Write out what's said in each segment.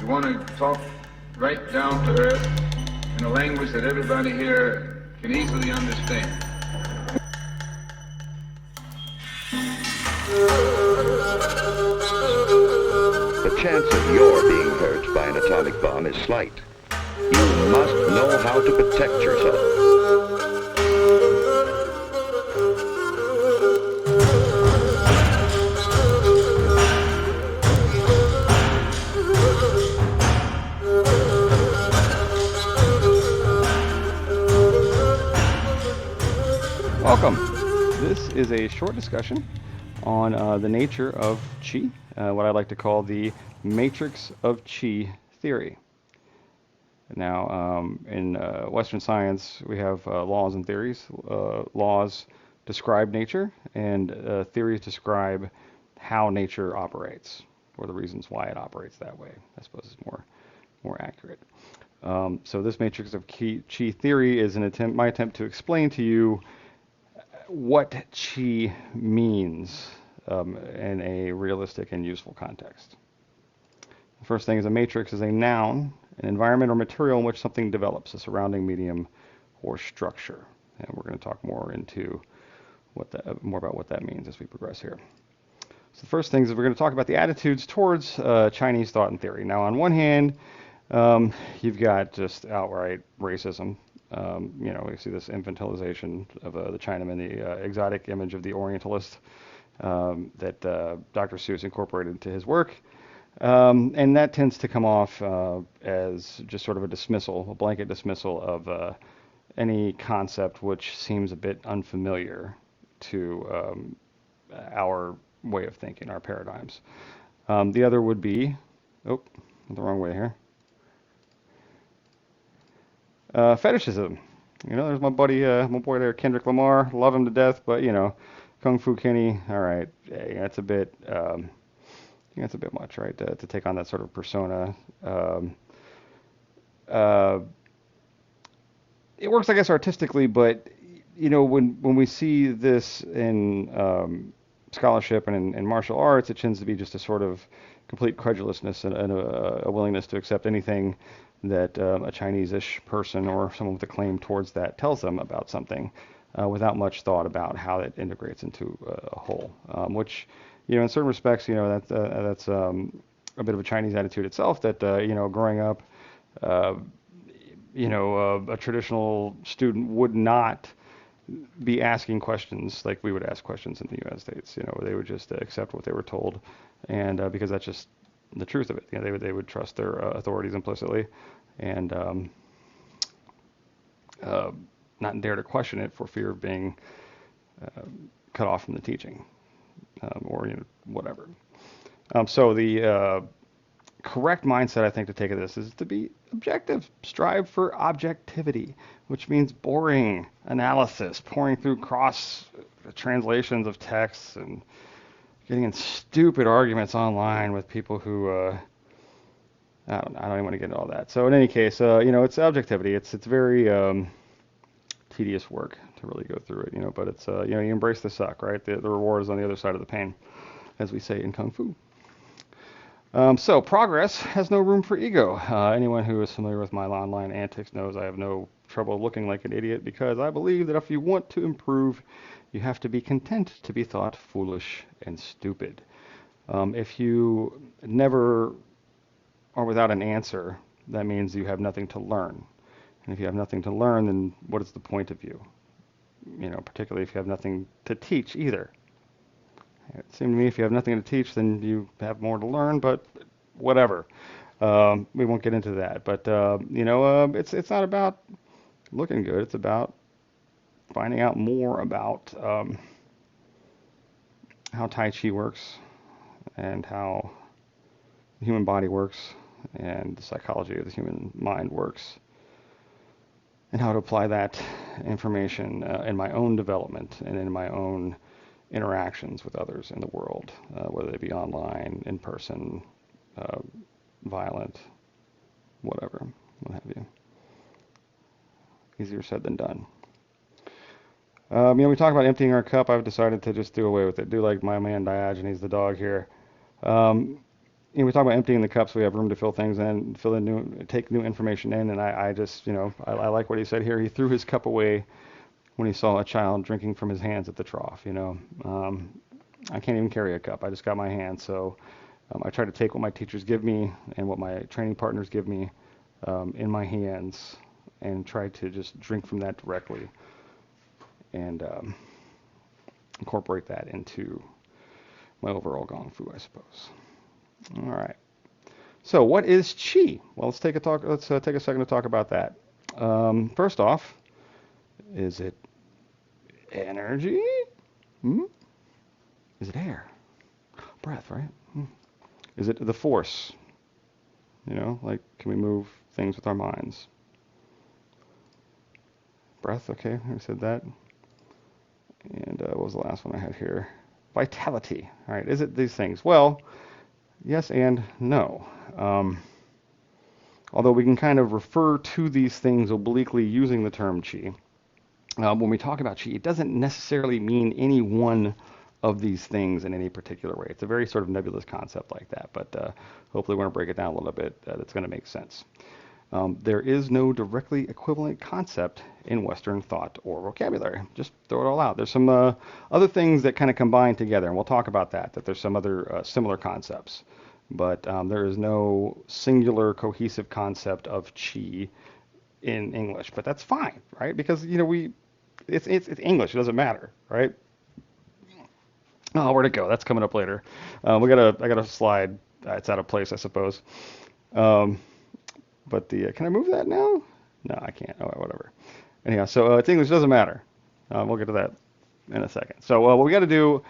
We want to talk right down to earth in a language that everybody here can easily understand. The chance of your being hurt by an atomic bomb is slight. You must know how to protect yourself. Welcome. This is a short discussion on the nature of Qi, what I like to call the matrix of Qi theory. Now, in Western science, we have laws and theories. Laws describe nature, and theories describe how nature operates, or the reasons why it operates that way. I suppose is more accurate. So this matrix of Qi theory is my attempt to explain to you what Qi means in a realistic and useful context. The first thing is a matrix is a noun, an environment or material in which something develops, a surrounding medium or structure. And we're going to talk more about what that means as we progress here. So the first thing is we're going to talk about the attitudes towards Chinese thought and theory. Now, on one hand, you've got just outright racism. We see this infantilization of the Chinaman, the exotic image of the Orientalist that Dr. Seuss incorporated into his work. And that tends to come off as just sort of a blanket dismissal of any concept which seems a bit unfamiliar to our way of thinking, our paradigms. The other would be, the wrong way here. Fetishism. There's my boy there, Kendrick Lamar. Love him to death, but Kung Fu Kenny. All right, that's a bit much, right? To take on that sort of persona. It works, I guess, artistically, but when we see this in scholarship and in martial arts, it tends to be just a sort of complete credulousness and a willingness to accept anything that a Chinese-ish person or someone with a claim towards that tells them about something without much thought about how it integrates into a whole, which, in certain respects, that's a bit of a Chinese attitude itself that, growing up, a traditional student would not be asking questions like we would ask questions in the United States. They would just accept what they were told, and because that's just the truth of it. They would trust their authorities implicitly, and not dare to question it for fear of being cut off from the teaching, or whatever. So the correct mindset, I think, to take of this is to be objective. Strive for objectivity, which means boring analysis, pouring through cross translations of texts and getting in stupid arguments online with people who I don't even want to get into all that. So in any case, it's objectivity. It's very tedious work to really go through it, but it's you embrace the suck, right? The reward is on the other side of the pain, as we say in Kung Fu. So progress has no room for ego. Anyone who is familiar with my online antics knows I have no trouble looking like an idiot, because I believe that if you want to improve, you have to be content to be thought foolish and stupid. If you never are without an answer, that means you have nothing to learn. And if you have nothing to learn, then what is the point of you? Particularly if you have nothing to teach either. It seemed to me if you have nothing to teach, then you have more to learn, but whatever. We won't get into that. But, it's not about looking good. It's about finding out more about how Tai Chi works and how the human body works and the psychology of the human mind works, and how to apply that information in my own development and in my own interactions with others in the world, whether they be online, in person, violent, whatever, what have you. Easier said than done. We talk about emptying our cup. I've decided to just do away with it. Do like my man Diogenes the dog here. we talk about emptying the cups. We have room to fill things in, take new information in. And I just, I like what he said here. He threw his cup away when he saw a child drinking from his hands at the trough. I can't even carry a cup. I just got my hand. So I try to take what my teachers give me and what my training partners give me in my hands and try to just drink from that directly and incorporate that into my overall Gong Fu, I suppose. All right. So what is Qi? Well, let's take a second to talk about that. First off, is it energy? Is it air? Breath, right? Is it the force? Like, can we move things with our minds? Breath, okay, I said that. And what was the last one I had here? Vitality. All right, is it these things? Well, yes and no. Although we can kind of refer to these things obliquely using the term Qi. When we talk about Qi, it doesn't necessarily mean any one of these things in any particular way. It's a very sort of nebulous concept like that, but hopefully we're going to break it down a little bit. That's going to make sense. There is no directly equivalent concept in Western thought or vocabulary. Just throw it all out. There's some other things that kind of combine together, and we'll talk about that there's some other similar concepts. But there is no singular cohesive concept of Qi in English. But that's fine, right? Because, it's English. It doesn't matter, right? Oh, where'd it go? That's coming up later. I got a slide. It's out of place, I suppose. But can I move that now? No, I can't. Oh, whatever. Anyhow, so it's English. Doesn't matter. We'll get to that in a second. So what we got to do,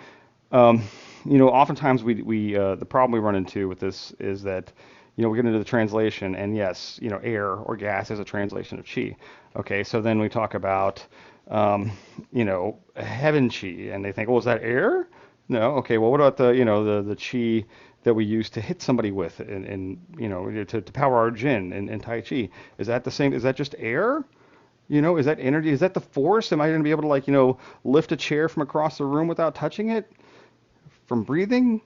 oftentimes the problem we run into with this is that, we get into the translation, and yes, air or gas is a translation of Qi. Okay, so then we talk about, heaven Qi, and they think, well, is that air? No. Okay, well, what about the Qi that we use to hit somebody with and to power our Jin in Tai Chi? Is that the same? Is that just air? Is that energy? Is that the force? Am I going to be able to lift a chair from across the room without touching it? From breathing?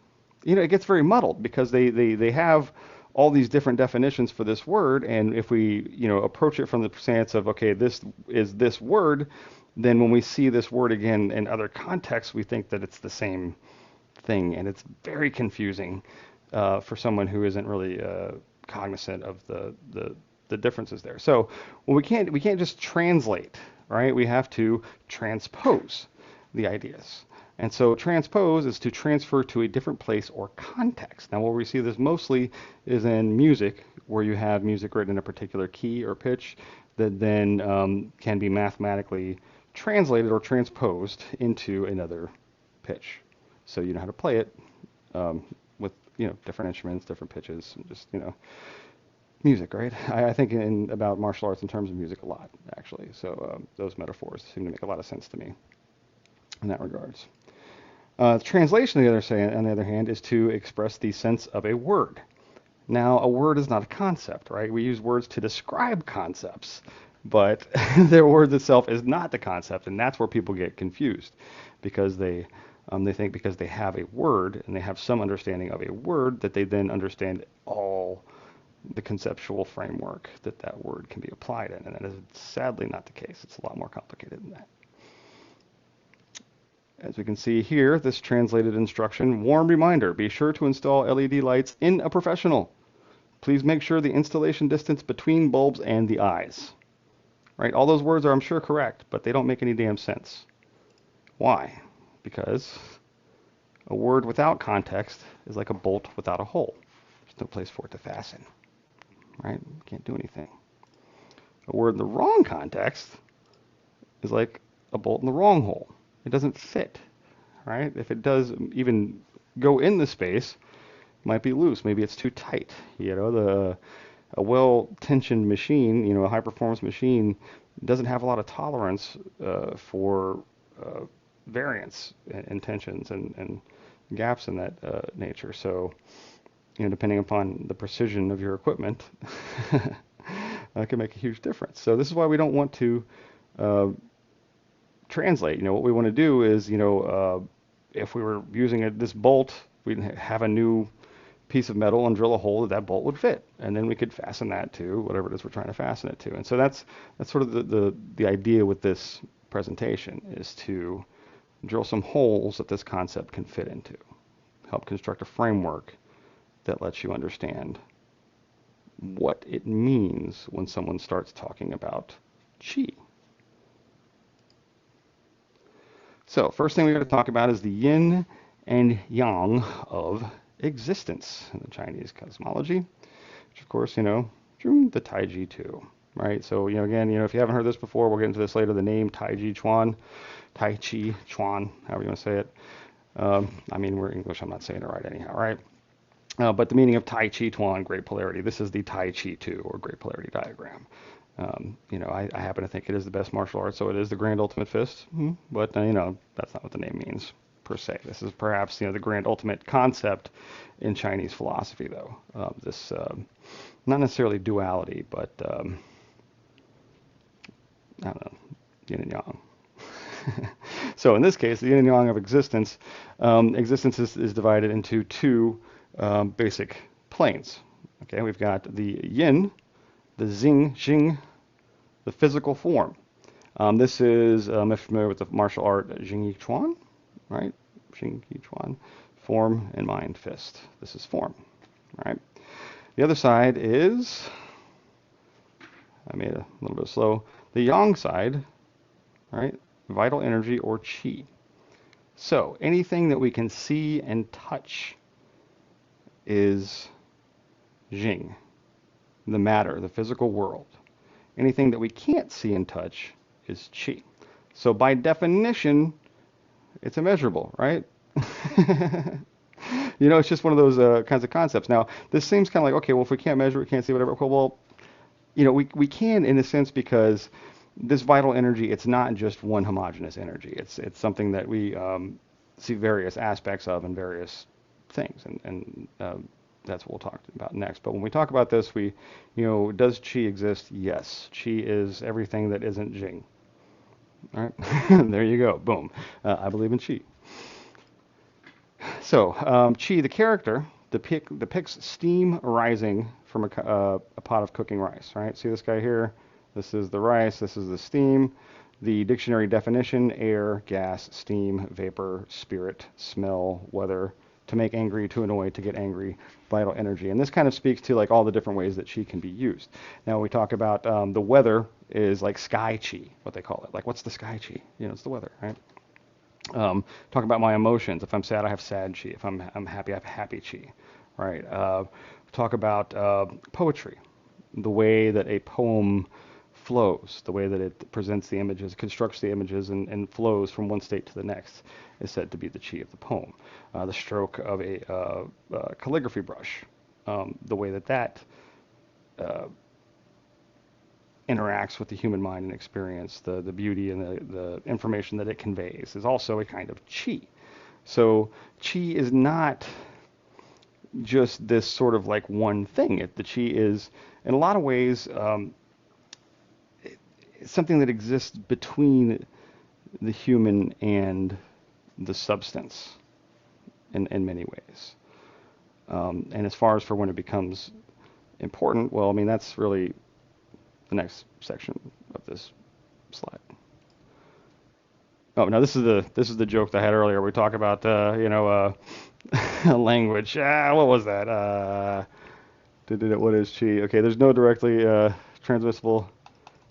It gets very muddled because they have all these different definitions for this word, and if we approach it from the stance of, okay, this is this word, then when we see this word again in other contexts, we think that it's the same thing, and it's very confusing for someone who isn't really cognizant of the differences there. So we can't just translate, right? We have to transpose the ideas. And so transpose is to transfer to a different place or context. Now, where we see this mostly is in music, where you have music written in a particular key or pitch that then can be mathematically translated or transposed into another pitch. So you know how to play it with different instruments, different pitches, and just music, right? I think about martial arts in terms of music a lot, actually. So those metaphors seem to make a lot of sense to me in that regards. Translation, on the other hand, is to express the sense of a word. Now, a word is not a concept, right? We use words to describe concepts, but the word itself is not the concept, and that's where people get confused, because they think because they have a word and they have some understanding of a word that they then understand all the conceptual framework that word can be applied in, and that is sadly not the case. It's a lot more complicated than that. As we can see here, this translated instruction, warm reminder, be sure to install LED lights in a professional. Please make sure the installation distance between bulbs and the eyes. Right? All those words are, I'm sure, correct, but they don't make any damn sense. Why? Because a word without context is like a bolt without a hole. There's no place for it to fasten. Right? Can't do anything. A word in the wrong context is like a bolt in the wrong hole. It doesn't fit, right? If it does even go in the space, it might be loose. Maybe it's too tight. A well-tensioned machine, a high-performance machine, doesn't have a lot of tolerance for variance in tensions and gaps in that nature. So, depending upon the precision of your equipment, that can make a huge difference. So this is why we don't want to translate. What we want to do is, if we were using this bolt, we'd have a new piece of metal and drill a hole that bolt would fit, and then we could fasten that to whatever it is we're trying to fasten it to. And so that's sort of the idea with this presentation, is to drill some holes that this concept can fit into, help construct a framework that lets you understand what it means when someone starts talking about qi. So first thing we're going to talk about is the yin and yang of existence in the Chinese cosmology, which of course, the Taiji too, right? So, again, if you haven't heard this before, we'll get into this later, the name Taijiquan, however you want to say it. We're English, I'm not saying it right anyhow, right? But the meaning of Tai Chi Tuan, great polarity, this is the Tai Chi 2, or great polarity diagram. I happen to think it is the best martial art, so it is the grand ultimate fist, but, that's not what the name means, per se. This is perhaps, the grand ultimate concept in Chinese philosophy, though. This, not necessarily duality, but, I don't know, yin and yang. So in this case, the yin and yang of existence, existence is divided into two basic planes. Okay, we've got the yin, the xing, the physical form. This is, if you're familiar with the martial art Jingyi Chuan, right? Jingyi Chuan, form and mind fist. This is form, right? The other side is, I made a little bit slow, the yang side, right? Vital energy, or qi. So anything that we can see and touch is Jing, the matter, the physical world. Anything that we can't see and touch is Qi. So by definition, it's immeasurable, right? It's just one of those kinds of concepts. Now, this seems kind of like, okay, well, if we can't measure it, can't see whatever, well, we can in a sense, because this vital energy, it's not just one homogeneous energy. It's something that we see various aspects of in various things, and that's what we'll talk about next. But when we talk about this, does qi exist? Yes. Qi is everything that isn't Jing. All right, there you go. Boom. I believe in qi. So qi, the character, depicts steam rising from a pot of cooking rice. Right. See this guy here? This is the rice. This is the steam. The dictionary definition: air, gas, steam, vapor, spirit, smell, weather. To make angry, to annoy, to get angry, vital energy. And this kind of speaks to like all the different ways that qi can be used. Now we talk about the weather is like sky qi, what they call it. Like, what's the sky qi? It's the weather, right? Talk about my emotions. If I'm sad, I have sad qi. If I'm happy, I have happy qi, right? Talk about poetry, the way that a poem flows, the way that it presents the images, constructs the images, and flows from one state to the next is said to be the qi of the poem. The stroke of a calligraphy brush, the way that interacts with the human mind and experience, the beauty and the information that it conveys is also a kind of qi. So qi is not just this sort of like one thing. The qi is, in a lot of ways, something that exists between the human and the substance in many ways. And as far as for when it becomes important, well, that's really the next section of this slide. Oh, now this is the joke that I had earlier. We talk about language. What was that? What is qi? Okay, there's no directly transmissible.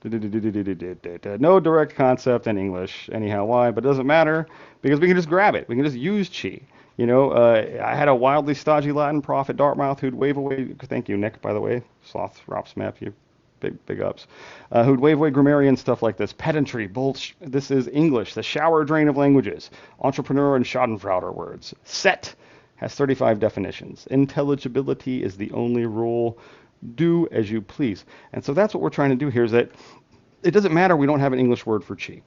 No direct concept in English. Anyhow, why? But it doesn't matter, because we can just grab it. We can just use qi. I had a wildly stodgy Latin prof at Dartmouth who'd wave away. Thank you, Nick, by the way. Sloth, Rop Smith, you big ups. Who'd wave away grammarian stuff like this. Pedantry, bullshit. This is English, the shower drain of languages. Entrepreneur and Schadenfreude words. Set has 35 definitions. Intelligibility is the only rule. Do as you please. And so that's what we're trying to do here, is that it doesn't matter we don't have an English word for qi,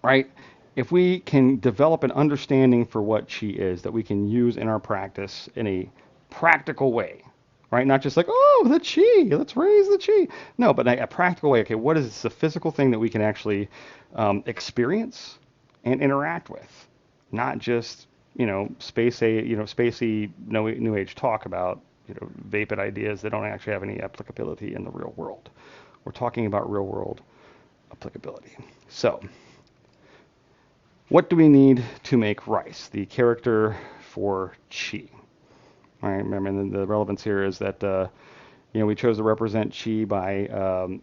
right? If we can develop an understanding for what qi is that we can use in our practice in a practical way, right? Not just like, oh, the qi, let's raise the qi. No, but a practical way. Okay, what is this? A physical thing that we can actually experience and interact with, not just spacey new age talk about, vapid ideas that don't actually have any applicability in the real world. We're talking about real world applicability. So, what do we need to make rice? The character for qi. All right, remember the relevance here is that we chose to represent qi by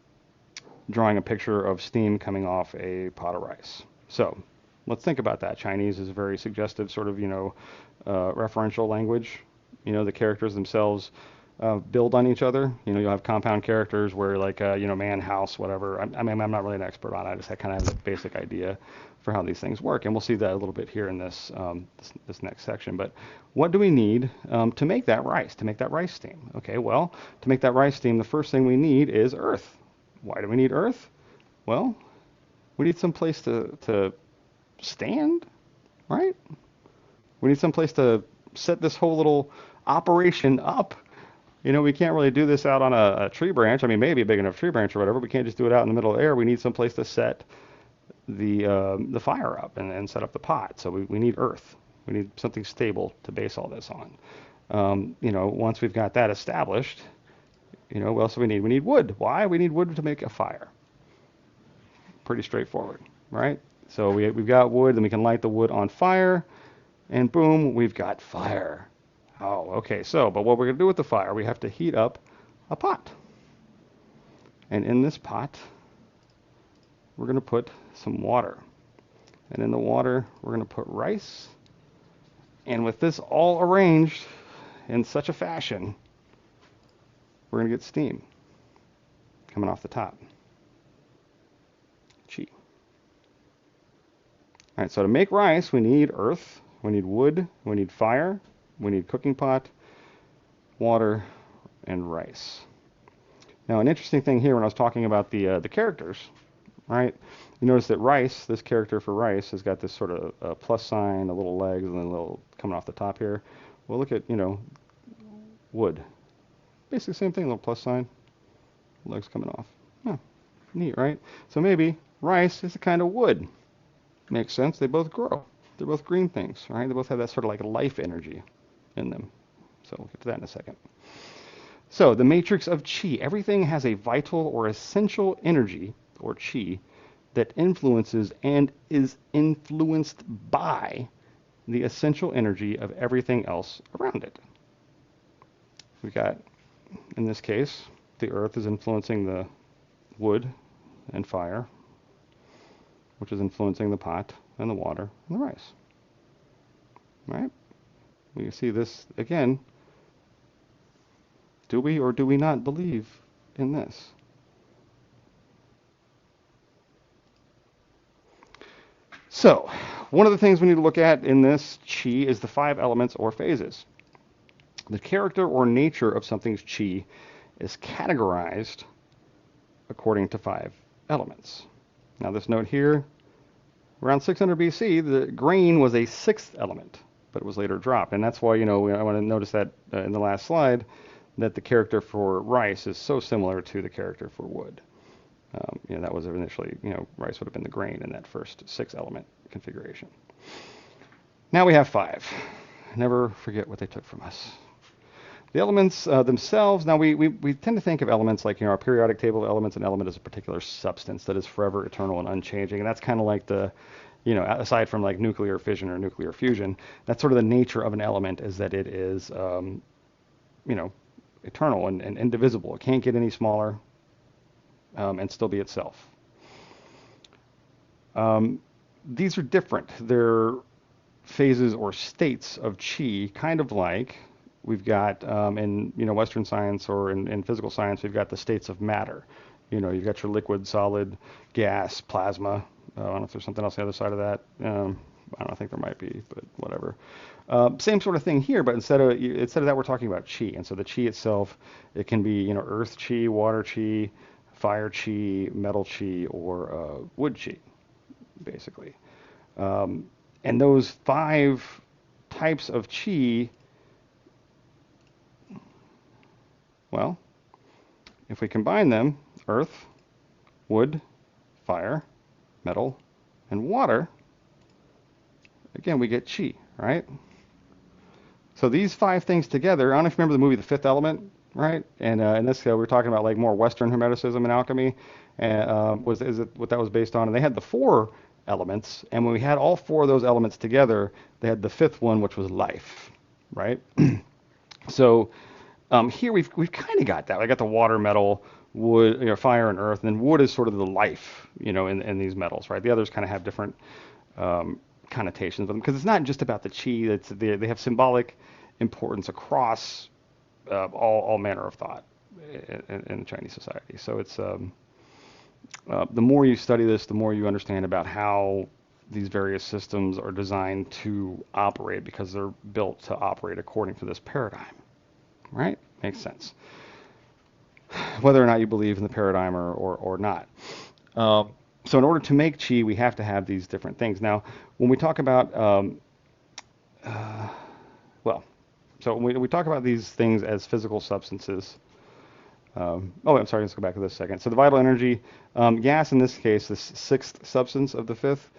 drawing a picture of steam coming off a pot of rice. So let's think about that. Chinese is a very suggestive sort of referential language. The characters themselves build on each other. You'll have compound characters where like man, house, whatever. I mean, I'm not really an expert on it. I just kind of have a basic idea for how these things work, and we'll see that a little bit here in this this next section. But what do we need to make that rice? To make that rice steam? Okay, well, to make that rice steam, the first thing we need is earth. Why do we need earth? Well, we need some place to stand, right? We need some place to set this whole little operation up. We can't really do this out on a tree branch. I mean, maybe a big enough tree branch or whatever. We can't just do it out in the middle of the air. We need some place to set the fire up and set up the pot. So we need earth. We need something stable to base all this on. Once we've got that established, what else do we need? We need wood. Why? We need wood to make a fire. Pretty straightforward, right? So we've got wood, then we can light the wood on fire, and boom, we've got fire. Oh, okay, but what we're going to do with the fire, we have to heat up a pot. And in this pot, we're going to put some water. And in the water, we're going to put rice. And with this all arranged in such a fashion, we're going to get steam coming off the top. Qi. All right, so to make rice, we need earth, we need wood, we need fire, we need cooking pot, water, and rice. Now, an interesting thing here when I was talking about the characters, right? You notice that rice, this character for rice, has got this sort of plus sign, a little legs, and then a little coming off the top here. Well, look at, wood. Basically the same thing, a little plus sign, legs coming off. Oh, neat, right? So maybe rice is a kind of wood. Makes sense. They both grow. They're both green things, right? They both have that sort of like life energy in them. So we'll get to that in a second. So the matrix of qi. Everything has a vital or essential energy, or qi, that influences and is influenced by the essential energy of everything else around it. We've got, in this case, the earth is influencing the wood and fire, which is influencing the pot and the water and the rice. Right? We see this again. Do we or do we not believe in this? So, one of the things we need to look at in this qi is the 5 elements or phases. The character or nature of something's qi is categorized according to 5 elements. Now this note here, around 600 BC, the grain was a 6th element, but it was later dropped. And that's why, I want to notice that in the last slide, that the character for rice is so similar to the character for wood. That was initially, rice would have been the grain in that first 6 element configuration. Now we have 5. Never forget what they took from us. The elements themselves, now we tend to think of elements like, our periodic table of elements, an element is a particular substance that is forever, eternal, and unchanging. And that's kind of like the, aside from like nuclear fission or nuclear fusion, that's sort of the nature of an element, is that it is, eternal and indivisible. It can't get any smaller and still be itself. These are different. They're phases or states of qi, kind of like we've got in Western science or in physical science, we've got the states of matter. You've got your liquid, solid, gas, plasma. I don't know if there's something else on the other side of that. I don't think there might be, but whatever. Same sort of thing here, but instead of that, we're talking about qi. And so the qi itself, it can be earth qi, water qi, fire qi, metal qi, or wood qi, basically. And those 5 types of qi, well, if we combine them, earth, wood, fire, metal, and water, again, we get qi, right? So these 5 things together, I don't know if you remember the movie The Fifth Element, right? And in this, we were talking about like more Western Hermeticism and alchemy, and is it what that was based on? And they had the 4 elements, and when we had all 4 of those elements together, they had the 5th one, which was life, right? So here we've kind of got that. I got the water, metal, wood, fire, and earth, and then wood is sort of the life, in these metals, right? The others kind of have different connotations with them because it's not just about the chi. They have symbolic importance across all manner of thought in the Chinese society. So it's the more you study this, the more you understand about how these various systems are designed to operate because they're built to operate according to this paradigm, right? Makes sense. Whether or not you believe in the paradigm or not. So in order to make chi, we have to have these different things. Now, when we talk about, so when we talk about these things as physical substances, I'm sorry, let's go back to this a second. So the vital energy, gas in this case, this 6th substance of the 5th,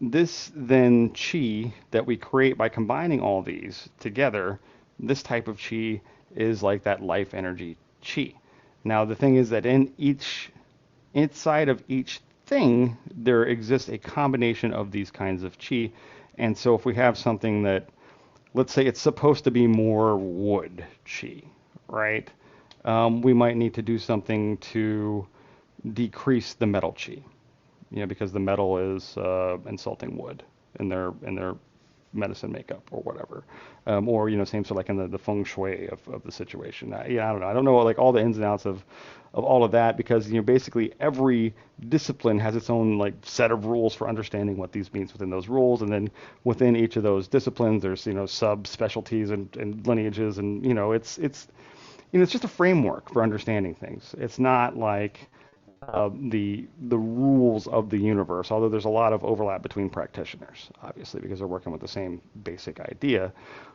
this then chi that we create by combining all these together, this type of chi is like that life energy chi. Now the thing is that inside of each thing, there exists a combination of these kinds of chi. And so if we have something that, let's say it's supposed to be more wood chi, right? We might need to do something to decrease the metal chi, because the metal is insulting wood in their medicine makeup or whatever, or same sort of like in the feng shui of the situation. I don't know. I don't know like all the ins and outs of all of that because basically every discipline has its own like set of rules for understanding what these means within those rules, and then within each of those disciplines there's sub specialties and lineages, and it's just a framework for understanding things. It's not like the rules of the universe, although there's a lot of overlap between practitioners, obviously, because they're working with the same basic idea.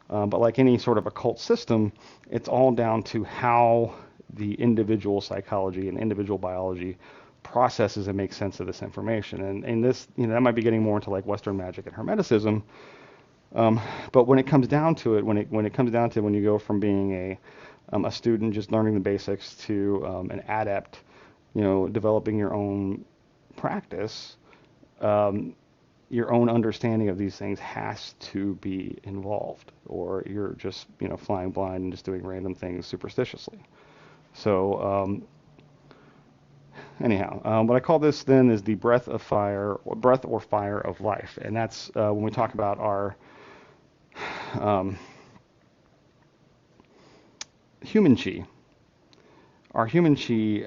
But like any sort of occult system, it's all down to how the individual psychology and individual biology processes and makes sense of this information. And this, that might be getting more into like Western magic and Hermeticism. But when it comes down to it, when you go from being a student just learning the basics to an adept, developing your own practice, your own understanding of these things has to be involved, or you're just, flying blind and just doing random things superstitiously. So, anyhow, what I call this then is the breath or fire of life, and that's when we talk about our human chi. Our human chi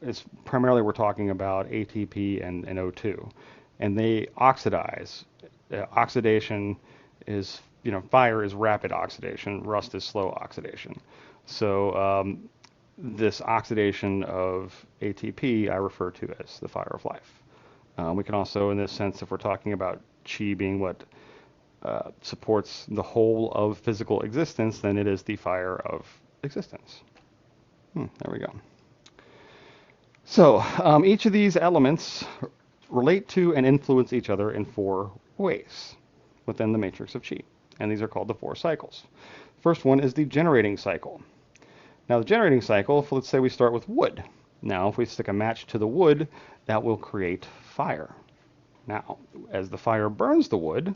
is primarily, we're talking about ATP and O2, and they oxidize. Oxidation is, fire is rapid oxidation, rust is slow oxidation. So this oxidation of ATP I refer to as the fire of life. We can also, in this sense, if we're talking about chi being what supports the whole of physical existence, then it is the fire of existence. There we go. So each of these elements relate to and influence each other in 4 ways within the matrix of chi, and these are called the 4 cycles. First one is the generating cycle. Now the generating cycle, if let's say we start with wood. Now if we stick a match to the wood, that will create fire. Now as the fire burns the wood,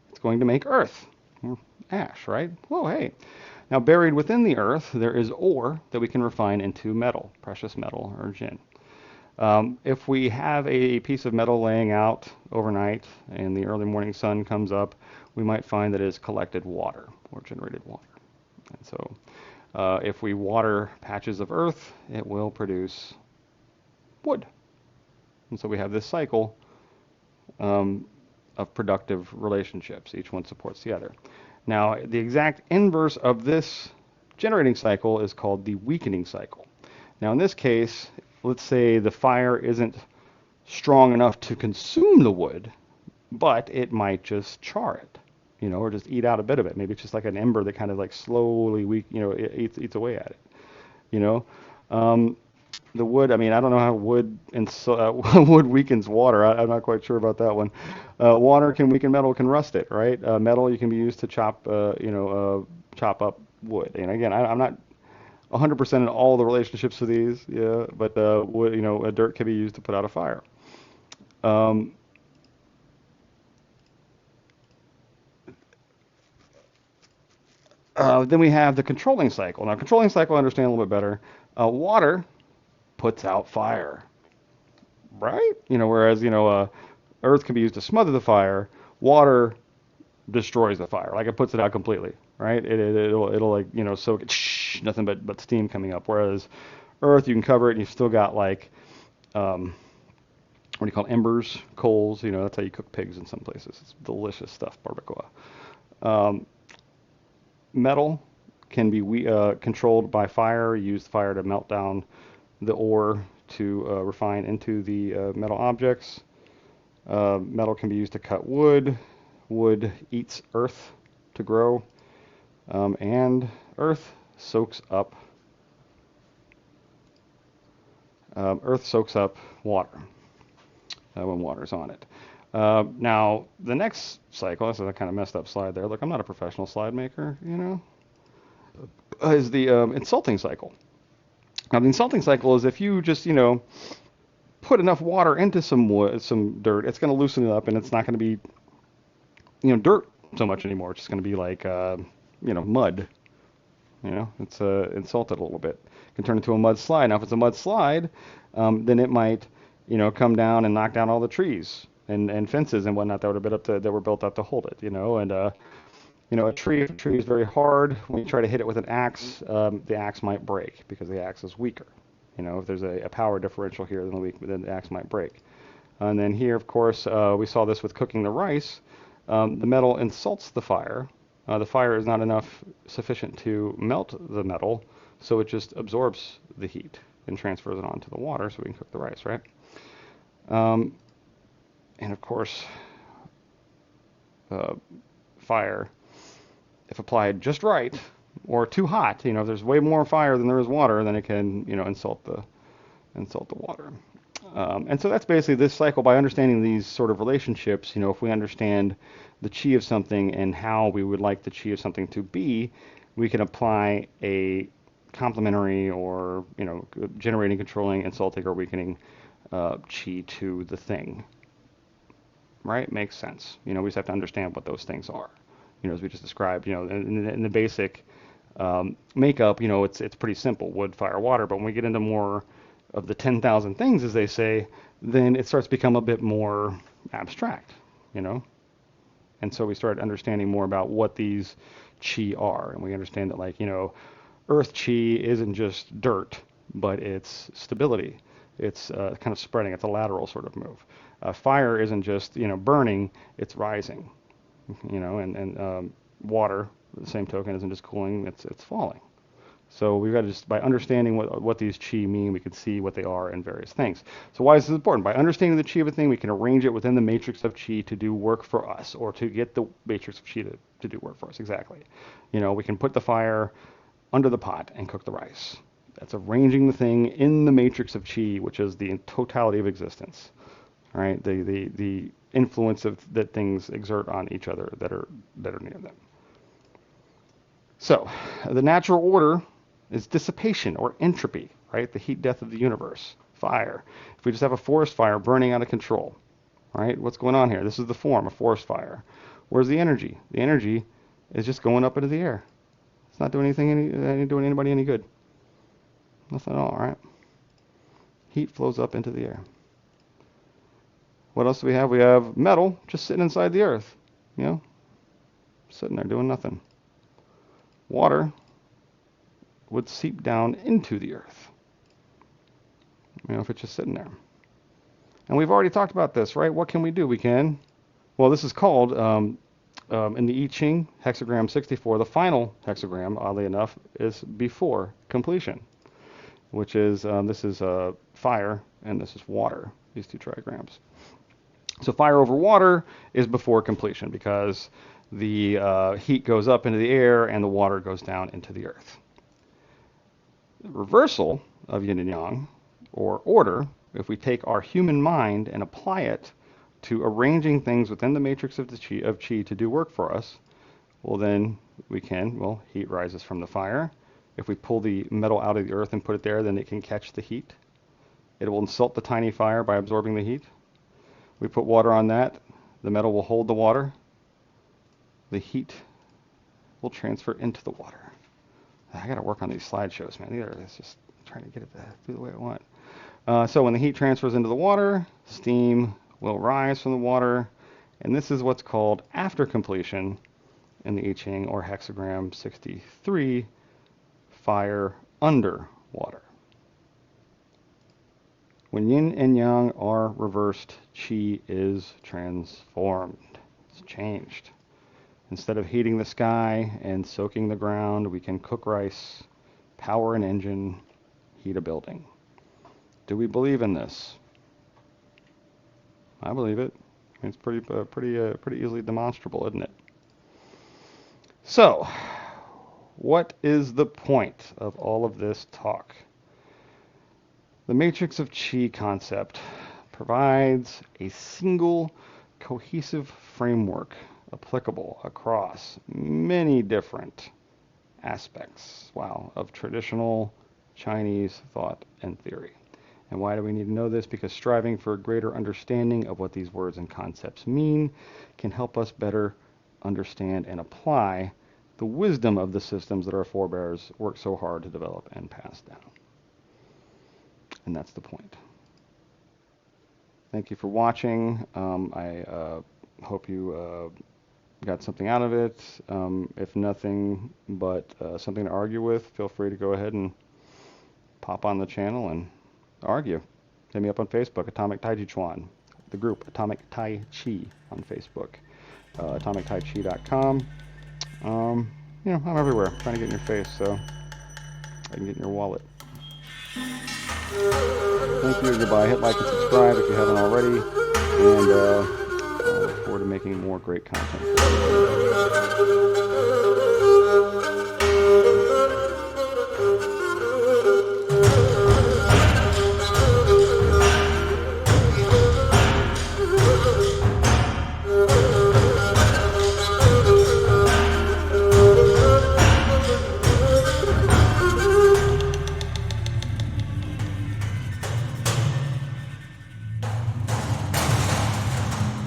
it's going to make earth, or ash, right? Oh, hey. Now buried within the earth, there is ore that we can refine into metal, precious metal, or jinn. If we have a piece of metal laying out overnight and the early morning sun comes up, we might find that it is collected water or generated water. And so if we water patches of earth, it will produce wood. And so we have this cycle of productive relationships. Each one supports the other. Now, the exact inverse of this generating cycle is called the weakening cycle. Now, in this case, let's say the fire isn't strong enough to consume the wood, but it might just char it, or just eat out a bit of it. Maybe it's just like an ember that kind of like slowly it eats away at it, The wood, I mean, I don't know how wood weakens water. I'm not quite sure about that one. Water can weaken metal, can rust it, right? Metal you can be used to chop up wood. And again, I'm not 100% in all the relationships of these, yeah, but wood, dirt can be used to put out a fire. Um, then we have the controlling cycle. Now, controlling cycle I understand a little bit better. Water puts out fire, right? Whereas earth can be used to smother the fire. Water destroys the fire, like it puts it out completely, right? It'll like soak it, nothing but steam coming up. Whereas earth, you can cover it, and you've still got like what do you call it? Embers, coals. That's how you cook pigs in some places. It's delicious stuff, barbacoa. Um, Metal can be controlled by fire. Use fire to melt down the ore to refine into the metal objects. Metal can be used to cut wood. Wood eats earth to grow, and earth soaks up. Earth soaks up water when water's on it. Now, the next cycle, this is a kind of messed up slide there. Look, I'm not a professional slide maker, is the insulting cycle. Now, the insulting cycle is if you just, put enough water into some wood, some dirt, it's going to loosen it up, and it's not going to be, dirt so much anymore. It's just going to be like, mud. It's insulted a little bit. It can turn into a mudslide. Now, if it's a mudslide, then it might, come down and knock down all the trees and fences and whatnot that were built up to hold it. A tree, if a tree is very hard, when you try to hit it with an axe, the axe might break because the axe is weaker. If there's a power differential here, then the axe might break. And then here, of course, we saw this with cooking the rice. The metal insults the fire. The fire is not sufficient to melt the metal, so it just absorbs the heat and transfers it onto the water so we can cook the rice, right? And of course, fire, if applied just right or too hot, if there's way more fire than there is water, then it can, insult the water. And so that's basically this cycle. By understanding these sort of relationships, if we understand the chi of something and how we would like the chi of something to be, we can apply a complementary or, generating, controlling, insulting, or weakening chi to the thing. Right? Makes sense. We just have to understand what those things are. As we just described, in the basic makeup, it's pretty simple: wood, fire, water. But when we get into more of the 10,000 things, as they say, then it starts to become a bit more abstract, And so we start understanding more about what these chi are, and we understand that, earth chi isn't just dirt, but it's stability. It's kind of spreading. It's a lateral sort of move. Fire isn't just, burning, it's rising, and water, the same token, isn't just cooling, it's falling. So we've got to just, by understanding what these chi mean, we can see what they are in various things. So why is this important? By understanding the chi of a thing, we can arrange it within the matrix of chi to do work for us, or to get the matrix of chi to do work for us, exactly. We can put the fire under the pot and cook the rice. That's arranging the thing in the matrix of chi, which is the totality of existence, right? The influence that things exert on each other that are near them. So, the natural order is dissipation or entropy, right? The heat death of the universe. Fire. If we just have a forest fire burning out of control, right? What's going on here? This is the form, a forest fire. Where's the energy? The energy is just going up into the air. It's not doing anything, doing anybody any good. Nothing at all, right? Heat flows up into the air. What else do we have? We have metal just sitting inside the earth, sitting there doing nothing. Water would seep down into the earth, if it's just sitting there. And we've already talked about this, right? What can we do? This is called, in the I Ching, hexagram 64, the final hexagram, oddly enough, is before completion, which is, this is fire, and this is water, these two trigrams. So fire over water is before completion, because the heat goes up into the air and the water goes down into the earth. The reversal of yin and yang or order, if we take our human mind and apply it to arranging things within the matrix of chi to do work for us, well then heat rises from the fire. If we pull the metal out of the earth and put it there, then it can catch the heat. It will insult the tiny fire by absorbing the heat. We put water on that, the metal will hold the water. The heat will transfer into the water. I gotta work on these slideshows, man. It's just trying to get it through the way I want. So when the heat transfers into the water, steam will rise from the water, and this is what's called after completion in the I Ching, or hexagram 63, fire under water. When yin and yang are reversed, chi is transformed. It's changed. Instead of heating the sky and soaking the ground, we can cook rice, power an engine, heat a building. Do we believe in this? I believe it. It's pretty easily demonstrable, isn't it? So, what is the point of all of this talk? The matrix of chi concept provides a single cohesive framework applicable across many different aspects, of traditional Chinese thought and theory. And why do we need to know this? Because striving for a greater understanding of what these words and concepts mean can help us better understand and apply the wisdom of the systems that our forebears worked so hard to develop and pass down. And that's the point. Thank you for watching. I hope you got something out of it. If nothing but something to argue with, feel free to go ahead and pop on the channel and argue. Hit me up on Facebook, Atomic Taijiquan, the group Atomic Tai Chi on Facebook, AtomicTaichi.com. I'm everywhere, trying to get in your face so I can get in your wallet. Thank you, goodbye. Hit like and subscribe if you haven't already, and I look forward to making more great content for you.